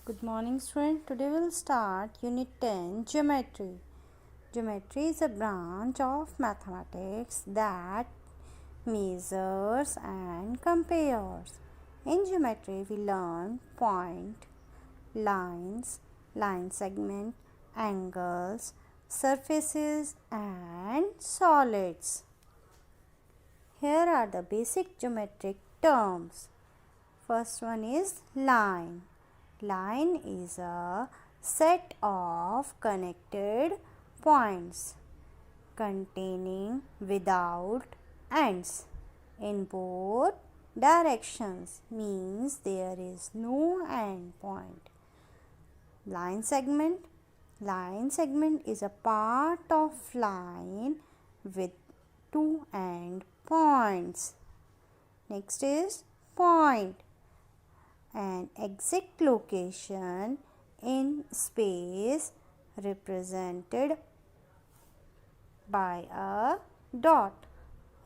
Good morning, student. Today we'll start Unit 10 Geometry. Geometry is a branch of mathematics that measures and compares. In geometry, we learn point, lines, line segment, angles, surfaces, and solids. Here are the basic geometric terms. First one is line. Line is a set of connected points containing without ends in both directions, means there is no end point. Line segment. Line segment is a part of line with two end points. Next is point. An exact location in space represented by a dot.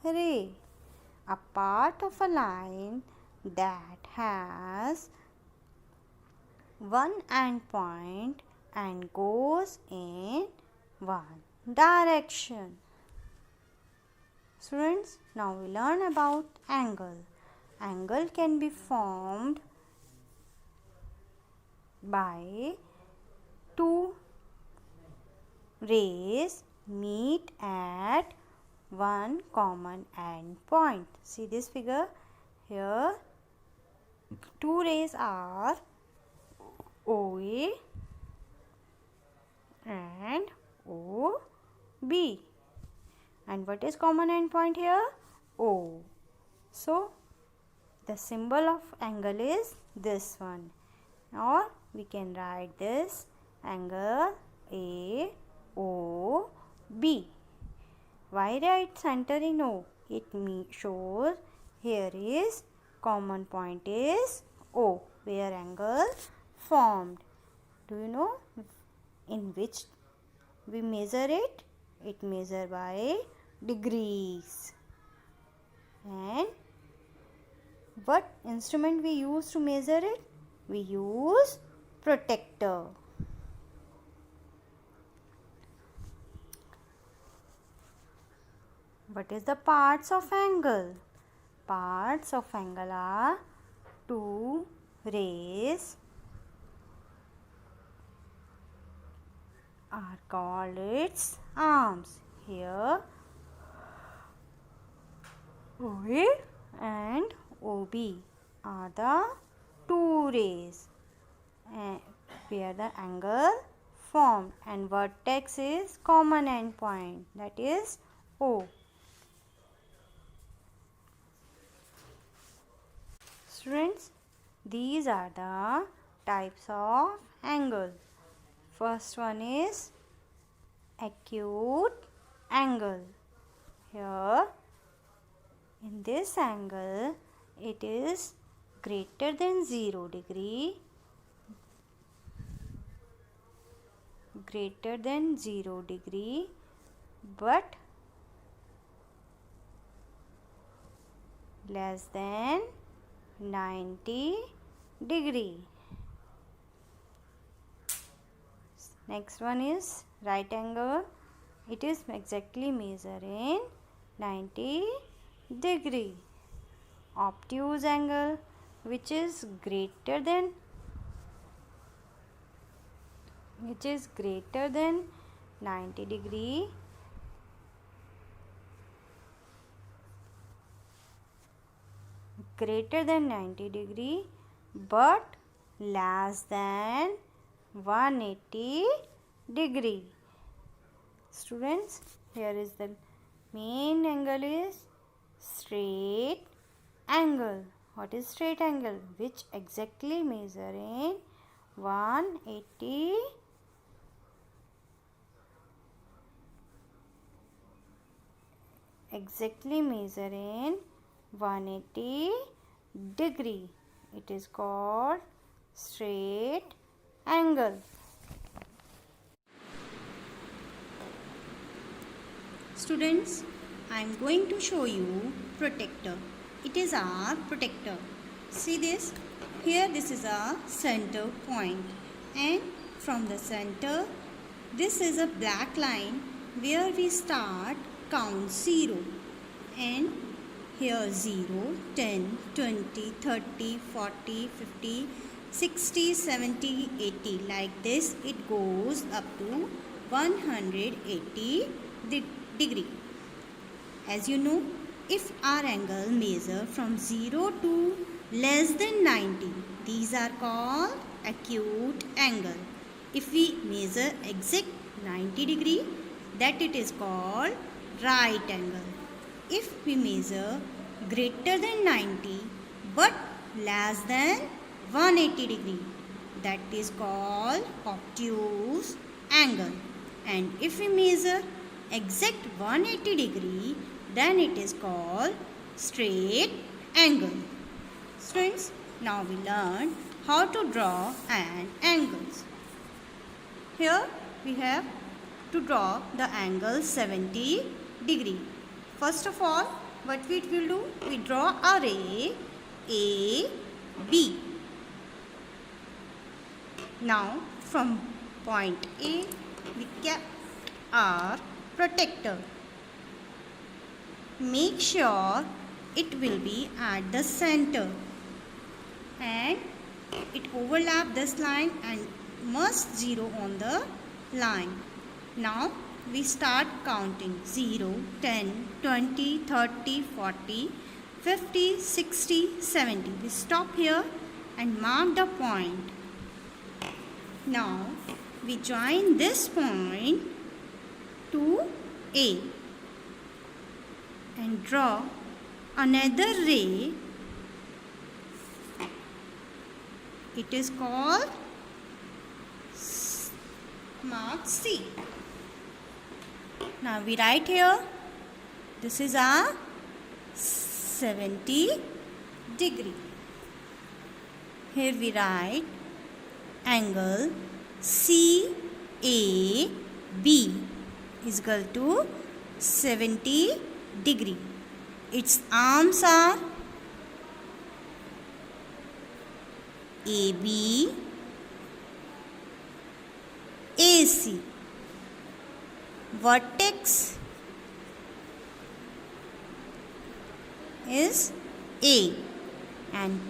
Ray. A part of a line that has one endpoint and goes in one direction. Students, now we learn about angle. Angle can be formed by two rays meet at one common end point. See this figure here. Two rays are OA and OB. And what is common end point here? O. So the symbol of angle is this one. Or we can write this angle AOB. Why write center in O? It shows here is common point is O, where angle formed. Do you know in which we measure it? It measure by degrees. And what instrument we use to measure it? We use protractor. What is the parts of angle? Parts of angle are two rays are called its arms. Here OA and OB are the two rays where the angle formed, and vertex is common end point, that is O. Students, these are the types of angle. First one is acute angle. Here in this angle it is greater than 0 degree, but less than 90 degree. Next one is right angle. It is exactly measured in 90 degree. Obtuse angle, which is greater than 90 degree, but less than 180 degree. Students, here is the main angle is straight angle. What is straight angle? Which exactly measure in 180 degree. It is called straight angle. Students, I am going to show you protractor. It is our protractor. See this, Here this is a center point, and from the center this is a black line where we start count 0, and here 0, 10, 20, 30, 40, 50, 60, 70, 80. Like this it goes up to 180 degree. As you know, if our angle measure from 0 to less than 90, these are called acute angle. If we measure exact 90 degree, that it is called right angle. If we measure greater than 90 but less than 180 degree, that is called obtuse angle. And if we measure exact 180 degree, then it is called straight angle. Students, now we learn how to draw an angles. Here we have to draw the angle 70 degree. First of all, what we will do? We draw a ray A, B. Now from point A, we kept our protector. Make sure it will be at the center and it overlap this line and must zero on the line. Now we start counting 0, 10, 20, 30, 40, 50, 60, 70. We stop here and mark the point. Now we join this point to A and draw another ray. It is called mark C. Now we write here, this is a 70 degree. Here we write angle CAB is equal to 70 degree. Its arms are AB, AC. Vertex is A and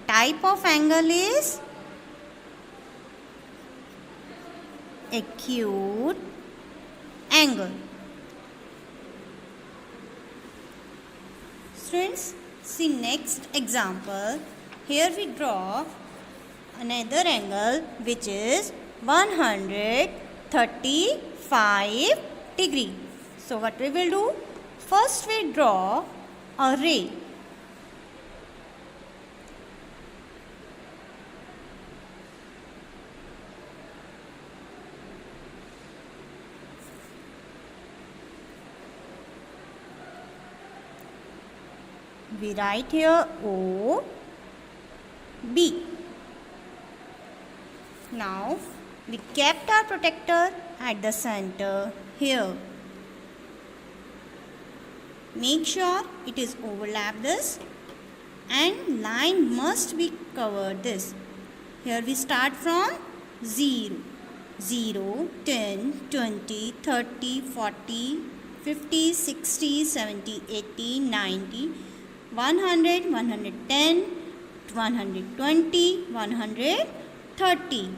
type of angle is acute angle. Students, see next example. Here we draw another angle which is 135 degree. So what we will do? First we draw a ray. We write here O, B. Now we kept our protector at the center here. Make sure it is overlap this and line must be covered this. Here we start from 0, 0, 10, 20, 30, 40, 50, 60, 70, 80, 90, 100, 110, 120, 130.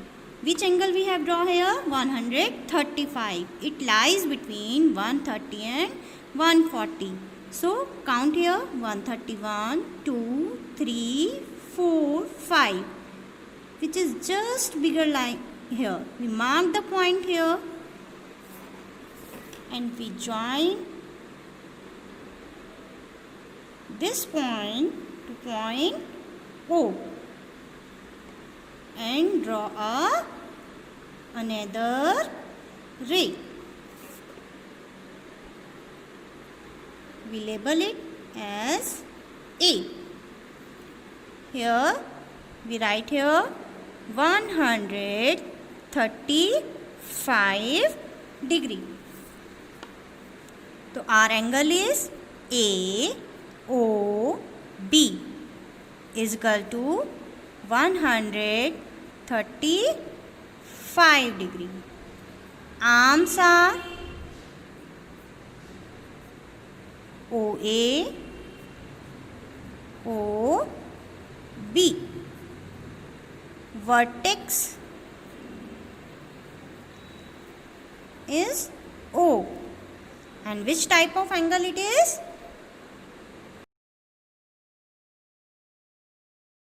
Which angle we have drawn here? 135. It lies between 130 and 140. So count here 131, 2, 3, 4, 5. Which is just bigger line here. We mark the point here and we join this point to point O and draw another ray. We label it as A. Here we write here 135 degree. So our angle is AOB is equal to 135 degree. Arms are OA, OB. Vertex is O. And which type of angle it is?